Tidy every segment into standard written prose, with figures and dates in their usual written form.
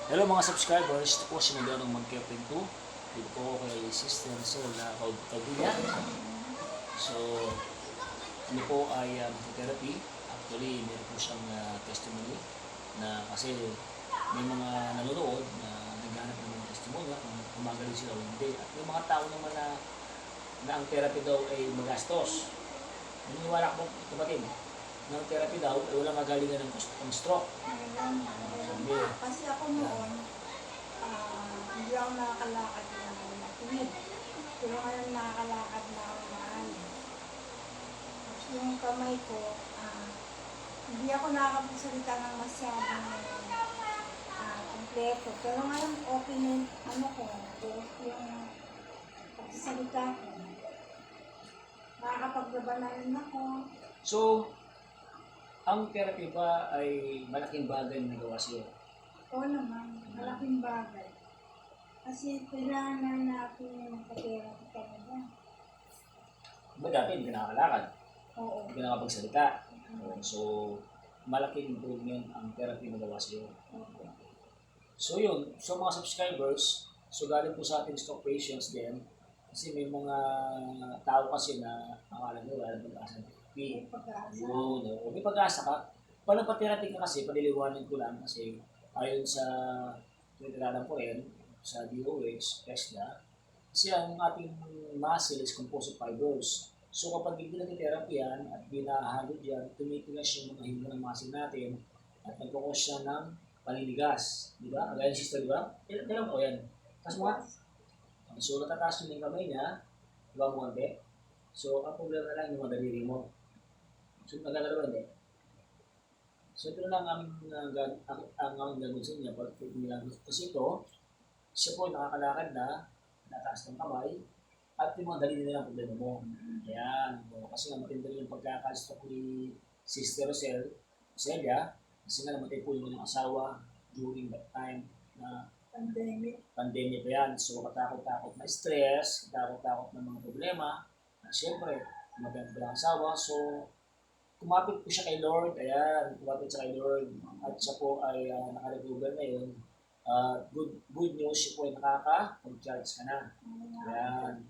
Hello mga subscribers, ito po si Magandang Magkeping 2. Dito po ako kay Sister Sola Caudilla. So, ano po ay therapy. Actually, meron po siyang testimony na kasi may mga nanonood na naghanap ng mga testimony kung gumagaling sila o hindi. At may mga tao naman na ang therapy daw ay magastos. Naniniwala ko kapatid, ng therapy daw ay walang magalingan ng stroke. Kasi ako noon, hindi ako nakakalakad na matuwid. Pero ngayon nakakalakad na ako maayos. Tapos yung kamay ko, hindi ako nakakapagsalita ng masyadong kompleto. Pero ngayon okay na yung yung pagsasalita ko. Nakakapaglabanan ako. So, ang therapy ba ay malaking bagay na nagawa sa'yo? Oo naman, malaking bagay. Kasi kailangan natin magpa-therapy talaga. Ba dati hindi ka nakakalakad, Oo. hindi ka nakapagsalita. So, malaking improvement ang therapy na nagawa sa'yo. So yun, so mga subscribers, so galing po sa ating stock patients din, kasi may mga tao kasi na akala nila wala pag-asa ng therapy. May pag-asa. Yun, may pag-asa ka. Pag nagpa-therapy ka kasi, paliliwanan ko lang kasi ayon sa tinitiranan ko rin, sa DOH, TESDA, kasi ang ating muscle is composed of fibers. So kapag hindi natin-therapy yan at binahagod yan, tumitigas yung mga hingga ng muscle natin at nagkukos siya ng paninigas. Di ba? Kagaya ng sister, di ba? Kailan ko yan? Tapos mga, so natataas yung kamay niya, di ba mo konti? So ang problema lang yung mga daliri mo. So nagagalaw hindi. So ito lang ang aming gagawin sa inyo. Kasi ito, siya po nakakalakad na, nataas ng kamay, at yung mga daliri na lang problema mo. Ayan. Kasi nga matindi rin yung pagkakastok ni Sister Roselia, kasi nga namatay po yung asawa during that time na pandemic pa yan. So katakot-takot na stress, katakot-takot na mga problema. At syempre, maganda pa lang asawa. So kumapit po siya kay Lord. Ayan, kumapit siya kay Lord. At siya po ay naka-recover na yun. Good news, siya po ay nakaka-charge ka na. Ayan.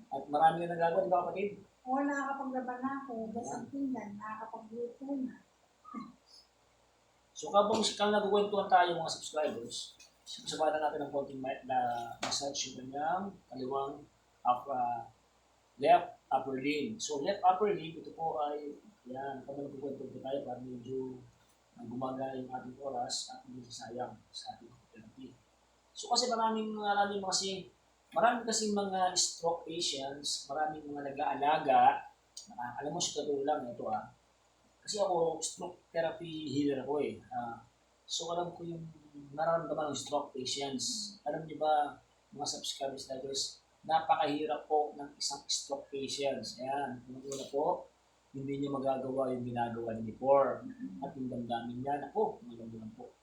At marami na nagagawa, di ba kapatid? Oo, nakakapaglaban na ako. Basang tingnan, nakakapagluto na. So kapag nagkukwentuhan tayo mga subscribers, sabahan natin ng konting massage yung kanyang kaliwang left upper limb. So left upper limb, ito po ay, yan, kapag nagkukwento po tayo para medyo gumagana yung ating oras at hindi sayang sa ating therapy. So kasi marami kasi mga stroke patients, maraming mga nag-aalaga, alam mo sa totoo lang ito kasi ako stroke therapy healer ako eh. So alam ko yung nararamdaman ng stroke patients. Alam niyo ba mga subscribers napakahirap po ng isang stroke patients. Ayan, una po, hindi niya magagawa yung ginagawa niya before. At yung damdamin niya, maganda lang po.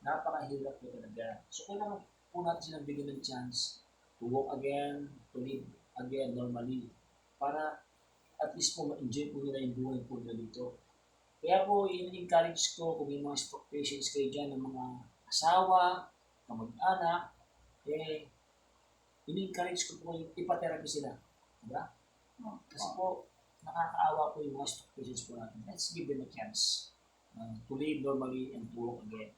Napakahirap po talaga. So kailangan po natin silang bigyan ng chance to walk again, to live again normally. Para at least po ma-enjoy po nila yung buhay po nila dito. Kaya po, in-encourage ko kung may mga stroke patients kayo dyan ng mga asawa, kamag-anak, in-encourage ko po yung ipatherapy sila. Diba? Kasi po, nakakaawa po yung mga stroke patients po natin. Let's give them a chance to live normally and to walk again.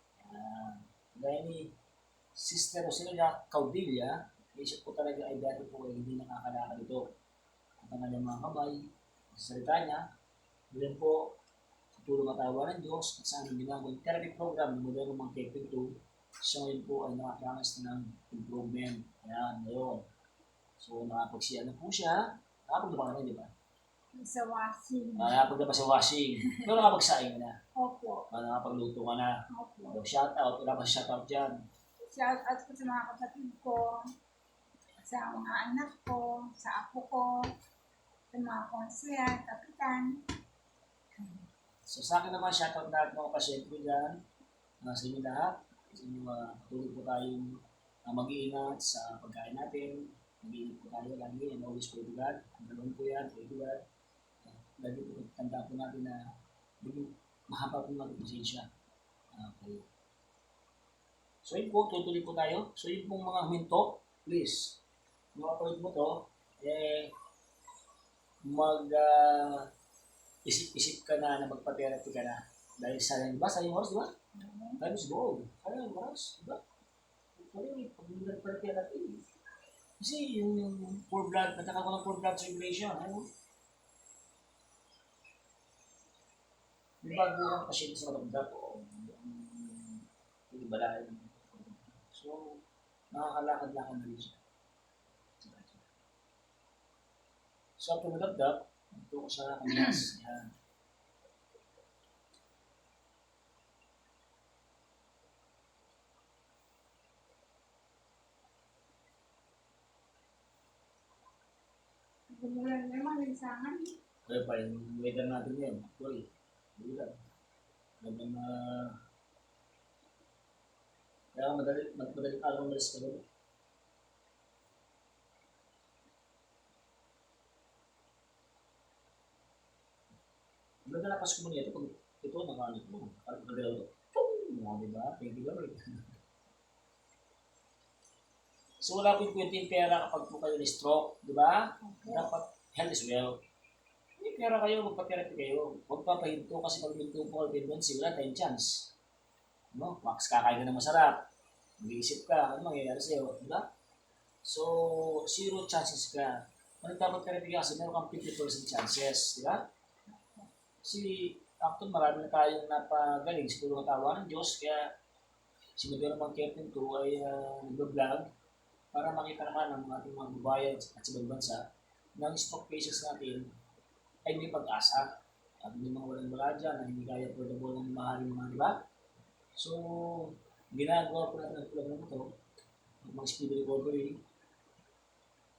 Gaya ni Sister Roselia Caudilla, siya po talaga ay dati po ay hindi nakakalakad ito. Ang kanyang mga kamay, sa salita niya, doon po, sa tulong at awa ng Diyos, at sa aming ginagawang therapy program ng Modernong Magkeping 2, siya ngayon po ay nakakaranas ng improvement. Ayan, ngayon. So, nakapagsiya na po siya. Nakapagdama ka na, di ba? Sa washing. Nakapagdama sa washing. Pero nakapagsaing ka na. Opo. Nakapagluto ka na. Opo. Shout out. Wala pa shout out dyan. Shout out ko sa mga kapatid ko, sa mga anak ko, sa apo ko, sa mga konsyal, kapitan. So sa akin naman, shoutout lahat mga pasyente ko dyan. Sa inyo lahat. Sa inyo, patuloy po tayong mag-iingat sa pagkain natin. Mag-iingat po tayo lagi and always pray to God. Ang dalawin po yan, pray to God. Lagi po tanda po natin na mahaba po natin pasensya. Okay. So yun po, tutuloy po tayo. So yun pong mga huminto, please, mga mo to, isip-isip ka na magpa-therapy ka na. Dahil sayang, di ba? Sayang oras, di ba? Time is gold. Sayang oras, di ba? Actually, pag nagpa-therapy, kasi yung poor blood, nagkakaroon ng poor blood circulation, ano? Di ba, ang pasyente sa matagda po, hindi ba dahil? So, nakakalakad-lakad na rin siya. So, kung matagda, ito ko sa kanyas. Yan. Gumulan naman, linsangan. Kaya pa, yung weather natin yan, actually, bulan. Ganun na, kaya madaling araw malis ka doon. Maganda na Pasko mo nito, pag ito, nakalit mo, parang magalaw ito. Pum! Diba? Thank you, Lord. So, wala po yung kwento yung pera kapag po kayo ni-stroke, di ba? Dapat health is wealth. May pera kayo, magpa-therapy kayo. Huwag papahinto kasi pag hinto po kayo tendency, wala tayong chance. No? Max kakain ka na masarap. Mag-iisip ka, ano mangyayari sa'yo, di ba? So, zero chances ka. Kung nagpapag-therapy ka kasi meron kang 50% chances, di ba? Kasi, actually, marami na tayong napagaling sa tulong tawa ng Diyos, kaya si Madero Mangkepin 2 ay nag-vlog para makita naman ng ating mga babayan at sa ibang bansa na ang stock cases natin ay may pag-asa. At may mga walang wala dyan na hindi kaya affordable ng mahaling mga, di ba? So, ginagawa po natin ang tulad ng ito, mga speed recovery,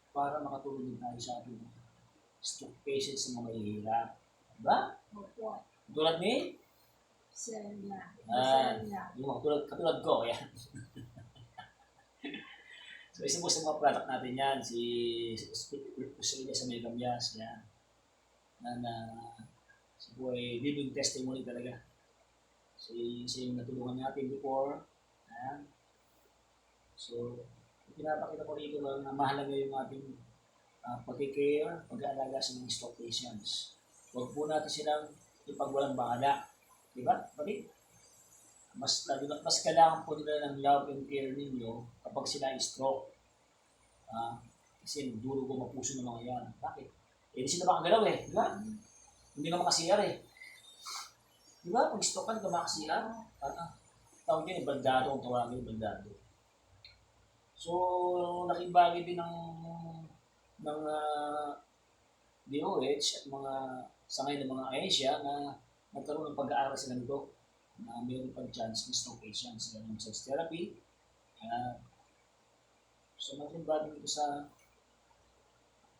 para makatulong din tayo sa ating stock cases na mahihirap. Diba? Opo. Tulad ni? Selya. Yung katulad ko, yan. So, isa po sa mga product natin yan, si Australia sa Megamyas, yan. Na si po ay living testimony talaga. So, yung natulungan natin before, yan. So, pinapakita ko rito lang na mahalaga yung ating pag-care, pag-aalaga sa mga stock patients. Huwag po natin silang ipagwalang bahala. Diba? Pati, mas kailangan po nila ng love and care ninyo kapag sila ay stroke. Kasi durugo mapuso ng mga yan. Bakit? Hindi sila makagalaw eh. Diba? Hindi ka makasiyar eh. Diba? Pag stroke ka, hindi ka makasiyar. Tawag yun, bandado kung tawagin, bandado. So, laking bagay din ng DOH at mga sangay ng mga ahensya na nagkaroon ng pag-aaral sila nito na mayroon pang chance ng stroke patients ng sex therapy. So, malaking bagay dito sa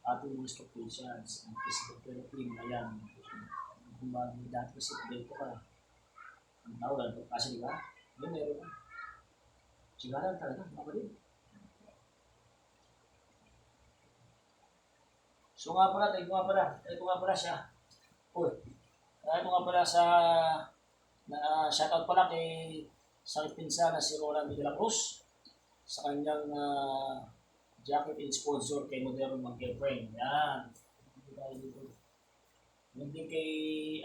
ating mga stroke patients, ang physical therapy, mga yan. Kung bagay dati kasi dito ka, ang tawag, kasi di ba? Yun, meron ka. Sigaran talaga, ako din. So nga pala, ito nga pala siya. Ito nga pala sa, shoutout pala kay Sakit Pinsa na si Roland de la Cruz sa kanyang jacket and sponsor kay Modero Mag-Girlfriend. Yan. Yan din kay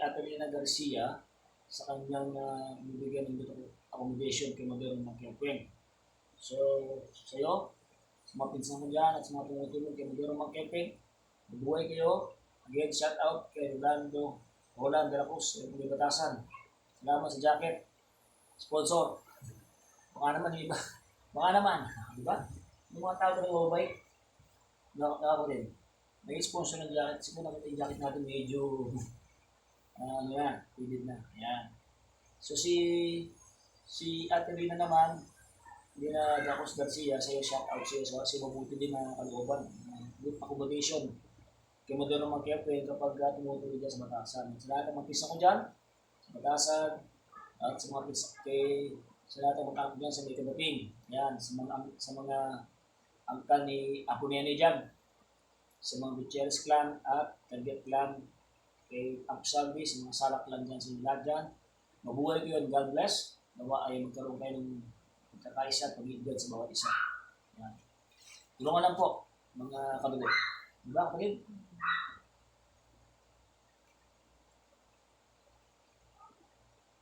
Adelina Garcia sa kanyang bibigyan ng accommodation kay Modero Mag-Girlfriend. So, sa'yo, sa mga pinsan mo dyan at sa mga tumutulong kay Modero Mag-Girlfriend, mabuhay kayo. Again, shout out kay Roland de la Cruz, yung Batasan. Salamat sa jacket. Sponsor. Baka naman yung iba. Baka naman. Di ba? Yung mga tao na mababait. Nakaka din. May sponsor ng jacket. Siguro nakita yung jacket natin medyo ano yan, pilid na. Ayan. So si Ate Rina naman, hindi na Jacos Garcia, sa'yo shout out sa'yo. Si mabuti din na kalooban. Good accommodation. Kaya mo doon naman kapag tumutuloy dyan sa Batasan. Sa lahat ng mga pisa ko dyan, sa Batasan, at sa mga pisa sa lahat ng mga dyan sa may Kadaping. Yan, sa mga angkan ni Apo Nene dyan. Sa mga Gutierrez clan at Calvet clan, kay Apo Salvi, sa mga Salak clan dyan sa lahat dyan. Mabuhay ko yun, God bless. Nawa ay magkaroon kayo ng pagkakaisa at pag-iibig sa bawat isa. Yan. Tulungan lang po, mga kadugo. Diba, kapatid?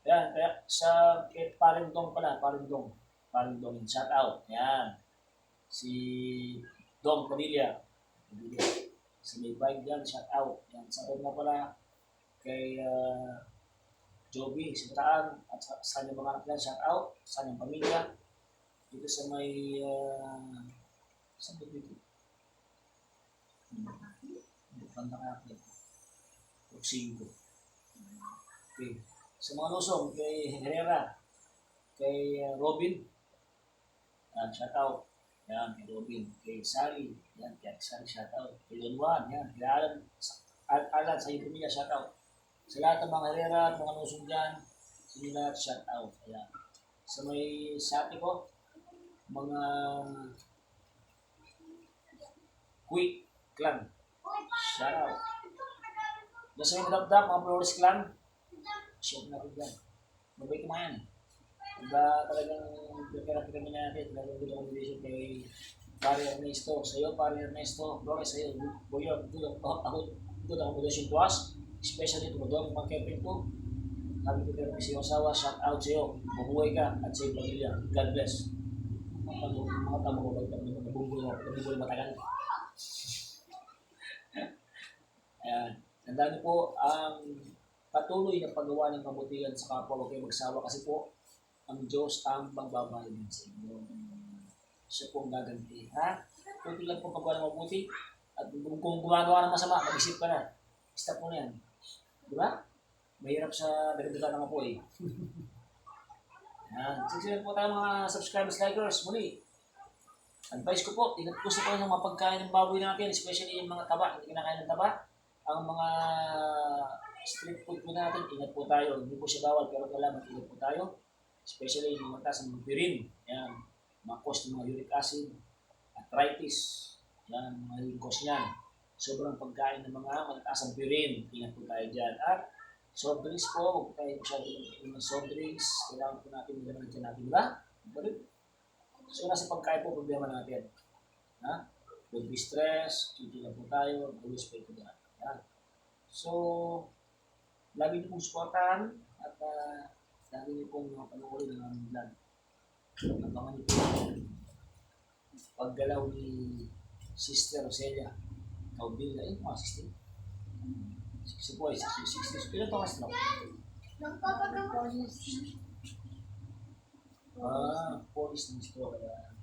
Yan, kaya sa Parindong pala, Parindong, shout out. Yan. Si Dom Padilla. Si may bike dyan, shout out. Yan, sa na pala kay Joby, si Bataan, at sa kanyang mga anak dyan, shout out. Sa kanyang pamilya. Dito sa may, saan ba dito? Banda ka Oxingo. Okay. Sa mga lusong, kay Herrera, kay Robin, yan, shout out. Yan, kay Robin, kay Sally, yan, kay Sally, shout out. Kay Don Juan, yan, kay Alan, sa iyong pamilya, shout out. Sa lahat ng mga Herrera at mga lusong dyan, sa inyo lahat, shout out. Ayan. Sa may sati ko, mga Quick Clan, shout out. Diyan sa may madapdap, mga Flores Clan, shout natin dyan. Mabay kumayan eh. Diba talagang prepare kami natin, talagang good accommodation kay Pari Ernesto. Sa iyo, Pari Ernesto, Flores, sa iyo, Boyo, good accommodation to us, especially to Madong Mag-Camping to. Sabi ko pero si Osawa, shout out sa iyo, mabuhay ka at sa iyong pamilya. God bless. Mga tamo ko, nabunggoy matagal. Ayan. Tandaan niyo po ang patuloy na paggawa ng kabutihan sa kapwa, huwag kayo magsawa kasi po ang Diyos ang magbabayad sa inyo. Siya po ang gaganti. Ha? Tuloy lang po paggawa ng mabuti at kung gumagawa ng masama, mag-isip ka na. Stop mo na yan. Di ba? Mahirap sa dagdagan ng apo eh. Yan. Sige po tayo mga subscribers, likers. Muli, advice ko po, ingat po sa kayo ng mga pagkain ng baboy natin, especially yung mga taba, hindi kinakain ng taba. Ang mga street food po natin, ingat po tayo. Hindi po siya bawal, pero kailangan ingat po tayo. Especially yung mga taas ng pirin. Yan. Mga cause ng mga uric acid, arthritis. Yan, mga yung cause niyan. Sobrang pagkain ng mga mataas ang pirin. Ingat po tayo dyan. At soft drinks po, huwag po tayo masyadong ng soft drinks. Kailangan po natin nilaman dyan natin, di ba? So, nasa pagkain po, problema natin. Ha? Don't be stressed, chill lang po tayo, always pray to God. Yan. So, lagi niyo pong supportahan at lagi niyo pong panoorin ng aming vlog. Abangan niyo po yung paggalaw ni Sister Roselia Caudilla. Ayun po, sister. 60 po, 60. Ilan pa mas lang? Police ng stroke. Kaya,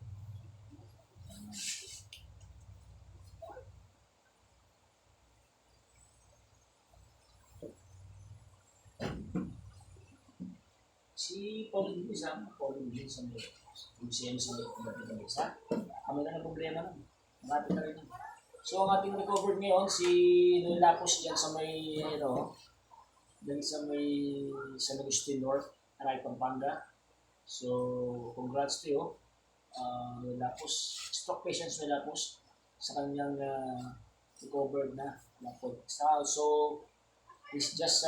si Pauline Bisa, Pauline Bisa mo, kung siya sa mga isa, kami na ng problema nun. Malapit na rin. So, ang ating recovered ngayon, si Noel Lapos dyan sa may, dyan sa may San Agustin North, Aray, Pampanga. So, congrats to you, Noel Lapos. Stroke patients Noel Lapos sa kanyang recovered na lapod. So, it's just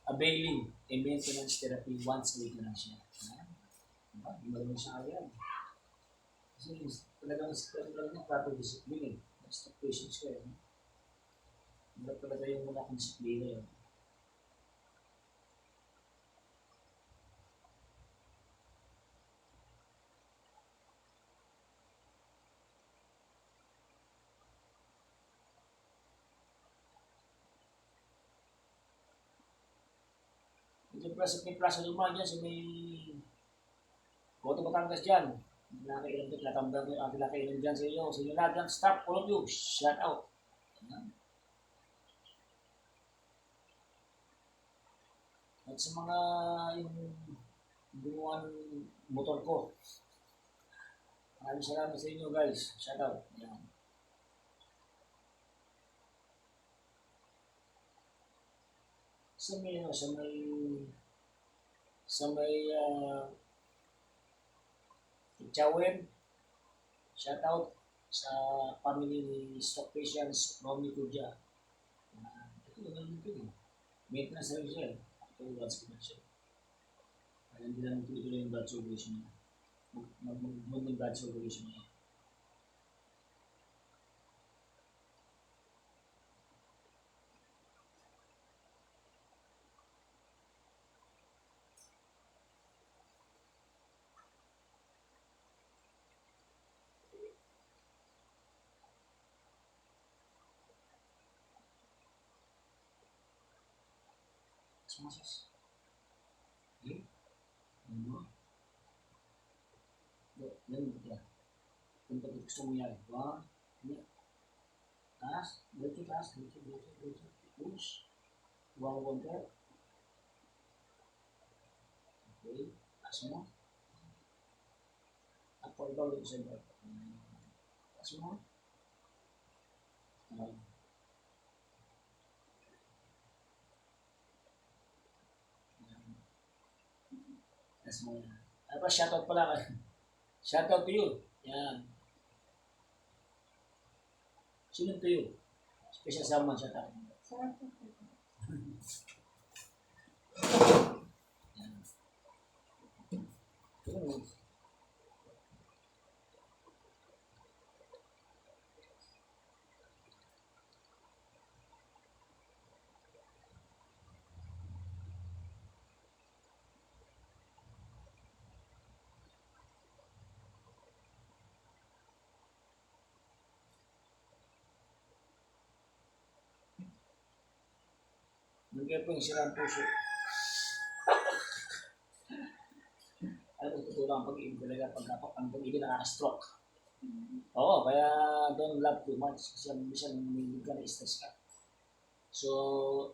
availing a maintenance therapy once a week na lang siya. Hindi mo naman siya kaya. Kasi talagang lang niya proper discipline eh. Stop patients ko eh. Hindi talaga yung muna kong disiplina yun. May Plaza Luma dyan, sa may Boto Batangas dyan. Nakailan dyan, natambang ko yung aking nakailan dyan sa inyo. Sa inyo lahat dyan, stop, all of you, shout out. At sa mga yung gumawa ng motor ko, maraming salamat sa inyo guys, shout out. Yan. Sa may Chawin, shout out sa family ni Stock Patients, Romy Tudja. Ito na lang ito eh. Maintenance na rin siya eh. Ito once ko na siya. hindi na magtuloy yung blood circulation niya. Mag yung blood circulation niya. Sumasas. Okay? Ano? Yan. Kung pati gusto mo yan. One. Taas. Dito. Push. One there. Okay. Taas mo. At for ikaw dito sa iba. Taas mo. Taas mo yan. Tapos shoutout pala kayo. Shoutout to you. Yan. Sino to you? Special someone shoutout. Sarap po. Yan. Yan. Nagyan po yung sirang puso. Alam mo, totoo lang ang pag-ibig talaga ang pag-ibig nakaka-stroke. Oo, kaya don't love too much kasi minsan may ka na-stress ka. So,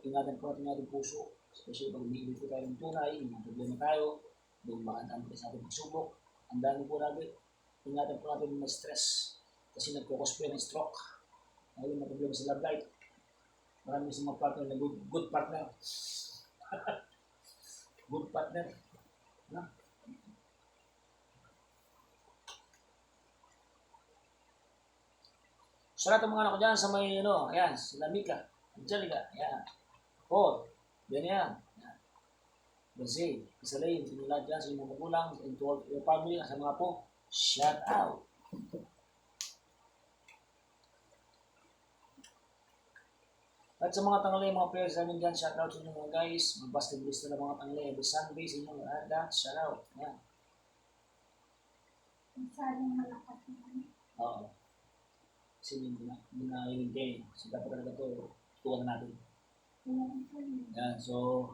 ingatan po natin ating puso. Especially pag umiibig po tayo ng tunay, may problema tayo, may makandaan po sa ating pagsubok. Ang dami po natin, ingatan po natin ng stress kasi nagkukos po yan ng stroke. Ayun, may problema sa love life. Marami sa mga partner na good partner. Good partner. No? Sa lahat ng mga anak ko dyan sa may, ayan, sila Mika, Angelica, ayan, Paul, yan. Brazil, Isalain, sa lahat dyan, sa inyong magulang, and to all your family, sa mga po, shout out. At sa mga tangalay, mga players namin dyan, shout out sa inyo mga guys. Mag-basketballista na mga tangalay every Sunday sa inyo lahat. Shout out. Yan. Masyadong malakas naman. Oo. Kasi hindi na i-maintain. So dapat talaga ito, tuwan natin. Yan. So,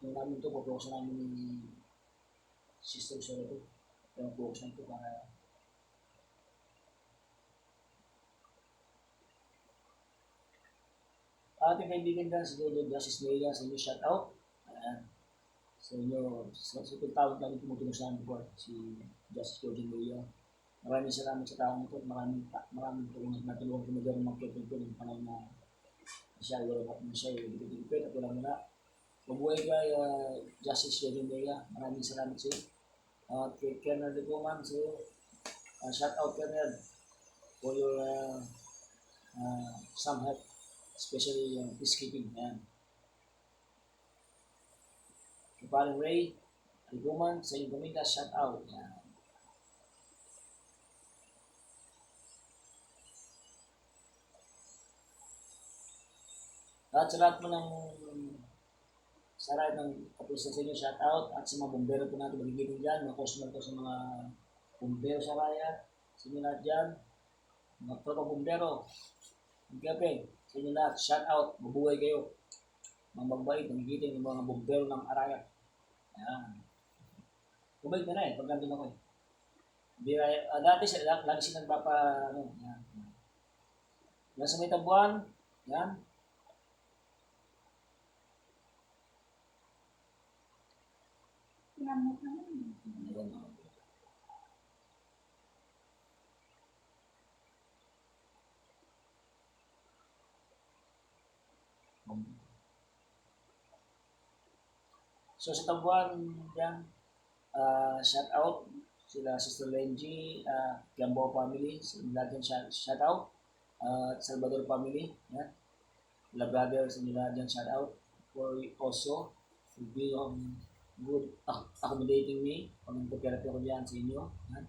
yung namin ito, pupukusan namin yung system sa ito. Kaya pupukusan ito para ating kaibigan dyan, si Dodo Justice Leia, sa inyo shout out. Ayan. Sa inyo, sa tawag namin tumutulong sa amin po, si Justice Georgian Leia. Maraming salamat sa taong ito at maraming tulungan na tulungan ko magawin mag-kipin ko ng panahon na siya, wala pa siya, dito at wala mula. Mabuhay ka, Justice Georgian Leia. Maraming salamat sa iyo. At kay Colonel de Guman, sa iyo. Shout out Colonel for your some help. Especially yung peacekeeping. Ayan. Kapaling Ray, Aliguman, sa inyong pamilya, shout out. Ayan. At sa lahat mo sa lahat ng kapulisan sa inyo, shout out. At sa mga bumbero po natin magigiling dyan, mga customer ko sa mga bumbero sa raya, sa inyo lahat dyan, mga tropa bumbero, magkapin, sa inyo lahat, shout out, mabuhay kayo. Mga magbait, magigiling yung mga bumbero ng araya. Ayan. Kumait na na pag nandun ako dati lagi siya nagpapa, yan. Nasa may tabuan, yan. Lamot naman. So sa tabuan yan, shout out sila Sister Lenji, Gamboa family, sila dyan shout out, Salvador family, yan. La brother sa nila dyan shout out for also to be good accommodating me. Pag nagpa-therapy ako dyan sa inyo. Yan.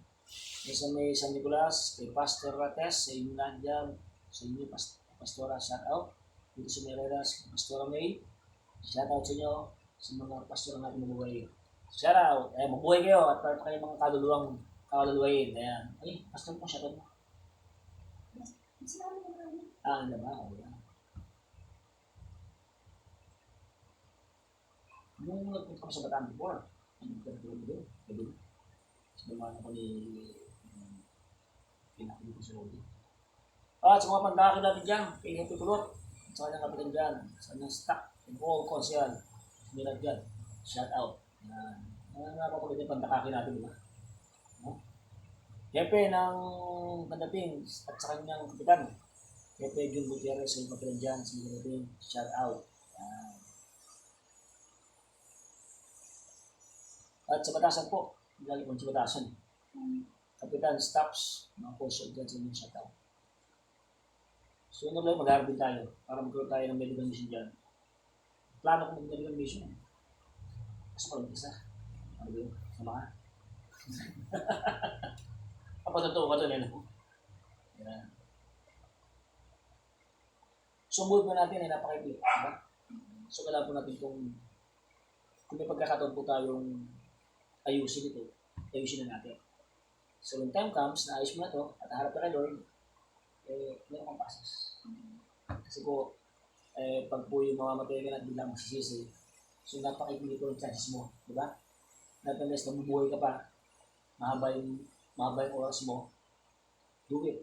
May sa may San Nicolas, kay Pastor Rates, sa inyo lahat dyan. Sa inyo, Pastora, shout out. Dito sa Mereras, Pastora May, shout out sa inyo. Sa mga pastor natin mabuhay. Shout out. Mabuhay kayo at para kayo mga kaluluwain. Ayan. Ay, pastor po, shout out mo. Ano ba? Ayan. Nung nagpunta ko sa Bataan before, nagpunta doon, gabi. Sinamahan ako ni pinakili ko sa lobby. At sa mga pandaki natin dyan, kay Happy Kulot, sa kanyang kapitan dyan, sa kanyang staff, and all conscial, nila dyan, shout out. Napapalit yung pandakaki natin, di ba? No? Hepe ng pandating at sa kanyang kapitan, Hepe Jun Gutierrez, sa kanyang kapitan dyan, sa kanyang kapitan, shout out. At sa Batasan po, galing po sa Batasan. Kapitan, staffs, mga conscial dyan sa inyong shout out. So, yun lang, mag-harbin tayo para magkaroon tayo ng medical mission dyan. Plano ko mag-medical mission. Gusto ko lang isa. Ano ba yun? Sama ka? Kapatotoo ka ito, nila. Yan. So, buhay po natin ay napakaibig. Diba? So, kailangan po natin kung may pagkakataon po tayong ayusin ito, ayusin na natin. So, when time comes, naayos mo na ito, at harap ka kay Lord, meron kang pasas. Kasi po, pag po yung mamamatay ka na at biglang masisisi, so napakaibig ko yung chances mo, di ba? Natalas na bubuhay ka pa, mahaba yung oras mo, do it.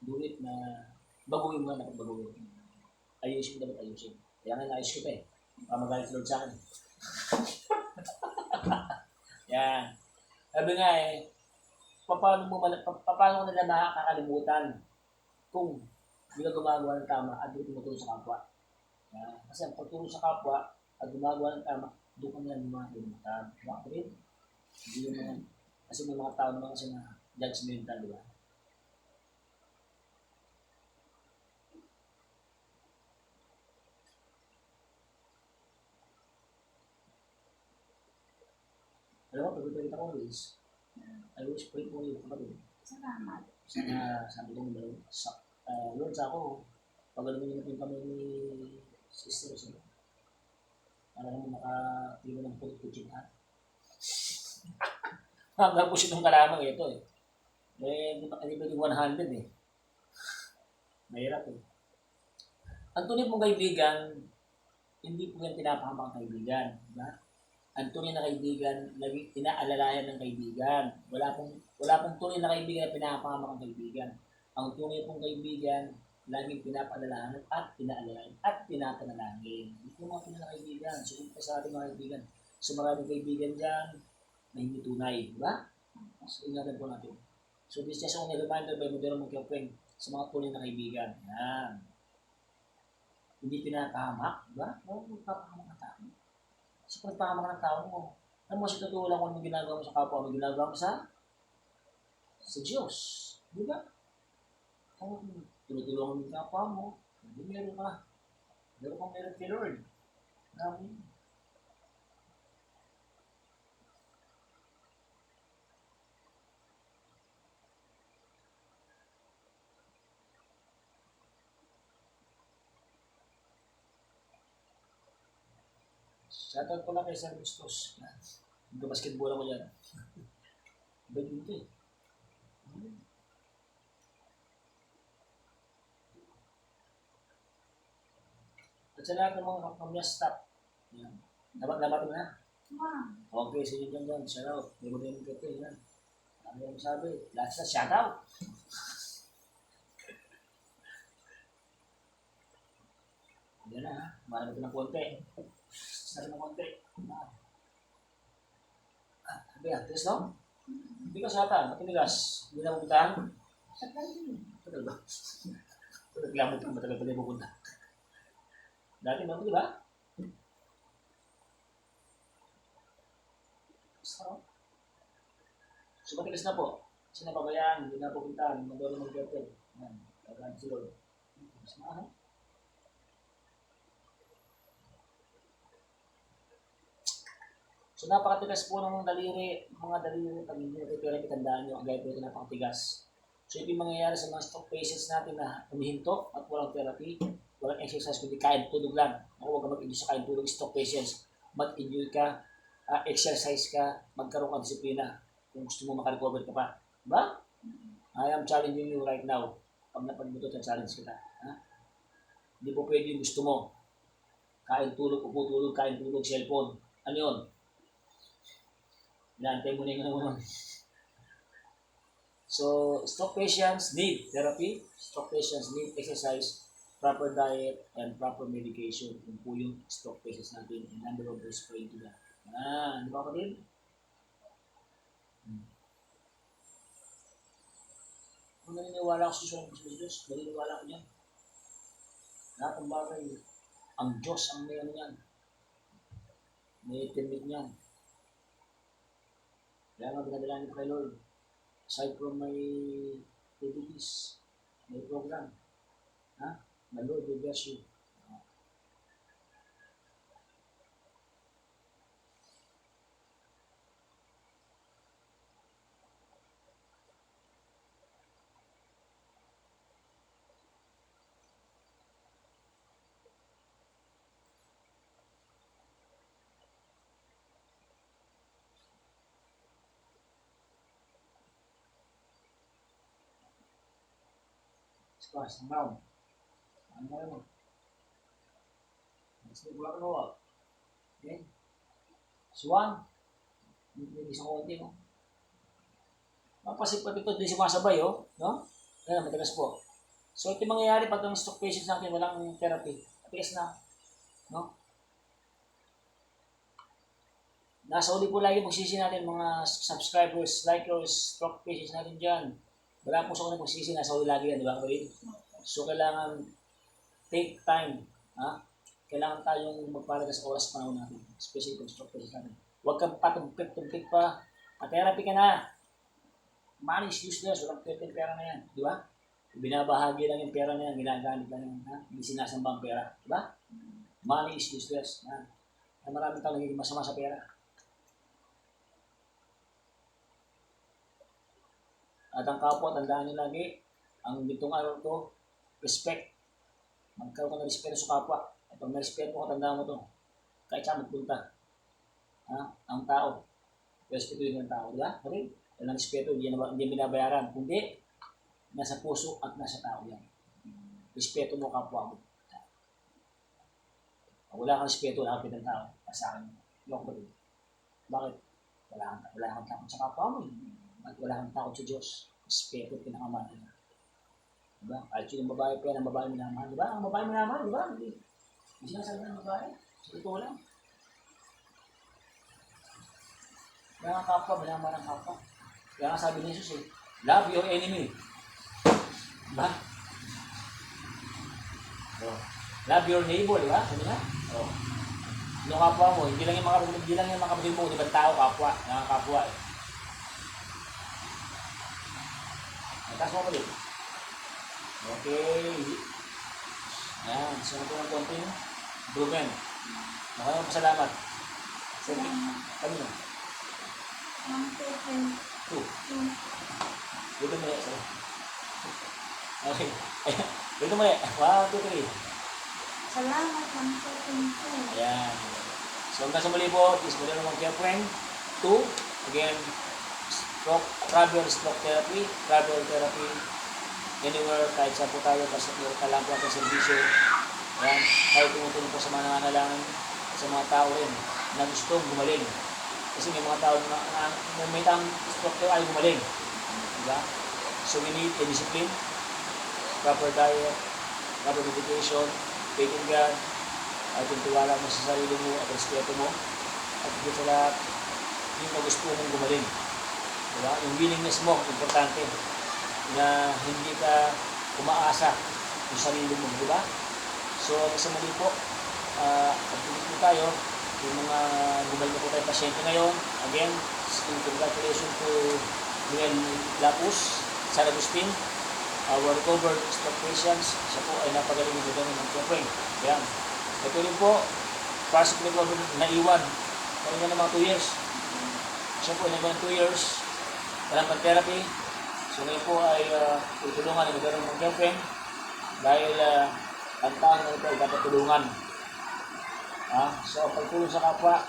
Do it na baguhin mo na baguhin. Ayusin mo dapat ayusin. Kaya nga naayos ko pa para magalit si Lord sa akin. Yan. Sabi nga paano ko nila nakakalimutan kung hindi ka gumagawa ng tama at hindi tumutulong sa kapwa. Yan. Kasi ang pagtulong sa kapwa at gumagawa ng tama, doon ka nila nakakalimutan. Bakit? Hindi naman. Kasi may mga tao naman kasi na judgmental, di ba? Alam mo, pag kita ko always, I always pray for you, kapatid. Salamat. Sana, sabi ko naman, Lord, sa ako, pag alam mo kami ni sister, para naman nakatilo ng pulit-pulit ha. Hanggang po sinong kalamang ito hindi pa pwedeng 100 Mahirap Ang tunay mong kaibigan, hindi po yan pinapahamang kaibigan. Diba? Ang tunay na kaibigan, inaalalayan ng kaibigan. Wala pong tunay na kaibigan na pinapahamang ang kaibigan. Ang tunay pong kaibigan, laging pinapaalalahanan at pinaalalayan at pinapanalangin. Ito mga tunay na kaibigan. So, ito sa ating mga kaibigan. So, maraming kaibigan dyan na hindi tunay. Diba? So, ingatan po natin. So, this is just only a reminder by Modero Magkiapweng sa mga tunay na kaibigan. Yan. Hindi pinapahamak. Diba? Huwag magpapahamak ng tao. Kasi kung nagpahamak ng tao mo, alam mo, sa totoo lang kung anong ginagawa mo sa kapwa, anong ginagawa mo sa Diyos. Diba? Kung tinutulungan mo yung kapwa mo, hindi meron ka. Meron kang meron kay Lord. Marami. Shoutout ko lang kay Sir Bustos. Nag-basketball ako dyan. Iba dito At sa lahat ng mga kapamilya staff. Yan. Dapat mo na. Okay, sige dyan. Shoutout. Hindi mo rin yung kete. Yan. Ano yung sabi? Last na, shoutout. Yan na ha. Marami ko ng konti. Sabi ng konti. Sabi yan. Tigas no? Hindi ka sata. Matinigas. Hindi na pupuntahan. Tagal ba? Naglamot ka. Matagal pa na pupunta. Dati mo, di ba? So, matigas na po. Sinapabayaan. Hindi na pupuntahan. Madolo mag-gertel. Yan. Kailangan si Lord. Mas maahan. So napakatigas po ng daliri, mga daliri pag hindi natitira, tandaan nyo, ang gaya po ito napakatigas. So ito yung mangyayari sa mga stroke patients natin na humihinto at walang therapy, walang exercise, kundi kain tulog lang. Ako huwag ka mag-enjoy sa kain tulog, stroke patients. Mag-enjoy ka, exercise ka, magkaroon ka disiplina kung gusto mo makarecover ka pa. Diba? I am challenging you right now. Pag napagbuto sa challenge kita. Ha? Hindi po pwede yung gusto mo. Kain tulog, upo tulog, kain tulog, cellphone. Ano yun? Inaantay mo na yung ano. So, stroke patients need therapy. Stroke patients need exercise, proper diet, and proper medication. Kung po yung stroke patients natin, and number of those praying to that. Di ba kapatid? Kung naniniwala ako sa Diyos, naniniwala ko yan. Lahat ng bagay, ang Diyos ang may ano yan. May timid niyan. Kaya nga binadalangin ko kay Lord. Aside from my activities, may program. My Lord will bless you. Squash, ang round. Ano na yun? Sige, wala ka nawa. Okay? Swan. Hindi isang konti, no? Mapasipot ito, hindi sumasabay, oh. No? Kaya matigas po. So, ito mangyayari pag ang stroke patients natin walang therapy. Matigas na. No? Nasa uli po lagi magsisi natin mga subscribers, likers, stroke patients natin dyan. Wala po sa kung magsisi, nasa uli lagi yan, di ba? So, kailangan take time. Kailangan tayong magpalaga sa oras panahon natin. Especially kung stroke patients natin. Huwag kang patumpik-tumpik pa. Therapy ka na. Money is useless. Walang pera na yan. Di ba? Binabahagi lang yung pera na yan. Ginagamit lang yan. Hindi sinasamba ang pera. Di ba? Money is useless. Maraming tao nagiging masama sa pera. At ang kapwa, tandaan nyo lagi, ang gitong araw to, respect. Magkaroon ka ng respeto sa kapwa. At pag may respeto ka, tandaan mo to. Kahit saan magpunta. Ang tao. Respeto din ng tao. Diba? Okay? Ang respeto, hindi binabayaran. Kundi, nasa puso at nasa tao yan. Respeto mo kapwa mo. Pag wala kang respeto, nakapit ng tao. Sa akin, yung ko din. Bakit? Wala kang takot sa kapwa mo. At wala kang takot sa Diyos. Respeto at pinakamahal niya. Diba? Kahit yung babae pa yan, ang babae minamahal. Diba? Ang babae minamahal, diba? Hindi sinasabi ng babae. Sa totoo lang. Kaya nga kapwa, minamahal ang kapwa. Kaya nga sabi ni Jesus love your enemy. Diba? Love your neighbor, diba? Sabi nga? Yung kapwa mo, hindi lang yung mga kapatid mo, di ba tao, kapwa, nakakapwa eh. Taas mo ulit. Okay. Ayan, sunod ko ng konting improvement. Maraming pasalamat. Kanino? 2. Dito muli. Okay. Dito muli. 1, 2, 3. Salamat ng po. Ayan. So hanggang sa muli po, is muli naman care friend. 2. Again, travel stroke therapy, anywhere, kahit saan po tayo, basta kailangan po natin servisyo. Ayan, tayo tumutulong po sa mga nangangailangan, sa mga tao rin na gustong gumaling. Kasi may mga tao na may tang stroke ay gumaling. Diba? So we need a discipline, proper diet, proper medication, faith in God, at yung tiwala mo sa sarili mo at respeto mo, at higit sa lahat, yung gusto mong gumaling. Diba? Yung willingness mo, importante, na hindi ka umaasa yung sarili mo, diba? So, sa mali po, pagtulit po tayo, yung mga gumaling na po tayo pasyente ngayon, again, congratulations to Noel Lapus, San Agustin, our recovered stroke patients. Siya po ay napagaling ng gano'n ng Kepring. Yan. Ito rin po, partially recovered na iwan Kaya ng mga 2 years. Siya po, naman 2 years. Walang pag-therapy. So ngayon po ay tutulungan na magkaroon ng girlfriend dahil ang taong na ito ay dapat tulungan. So pagtulong sa kapwa,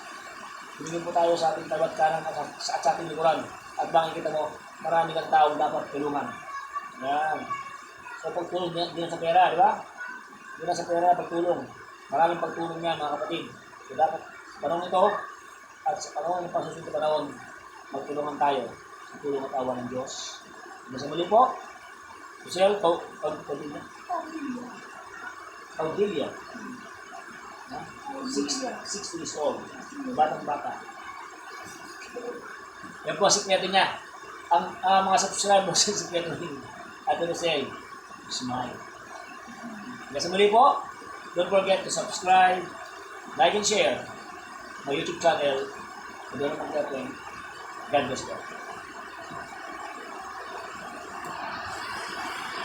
tumingin po tayo sa ating tawad kanan at sa ating likuran. At makikita mo, marami kang taong dapat tulungan. Yan. So pagtulong din sa pera, di ba? Hindi na sa pera, pagtulong. Maraming pagtulong yan mga kapatid. So dapat sa panahon ito at sa panahon ng pasusunod na panahon, magtulungan tayo sa tulong at awa ng Diyos. Sa muli po, Michelle, Caudillo. 60 years old. Batang bata. Yan po ang sikreto niya. Ang mga subscribers sa sikreto ni Ate Rosel, smile. Hanggang sa muli po, don't forget to subscribe, like and share my YouTube channel. God bless you.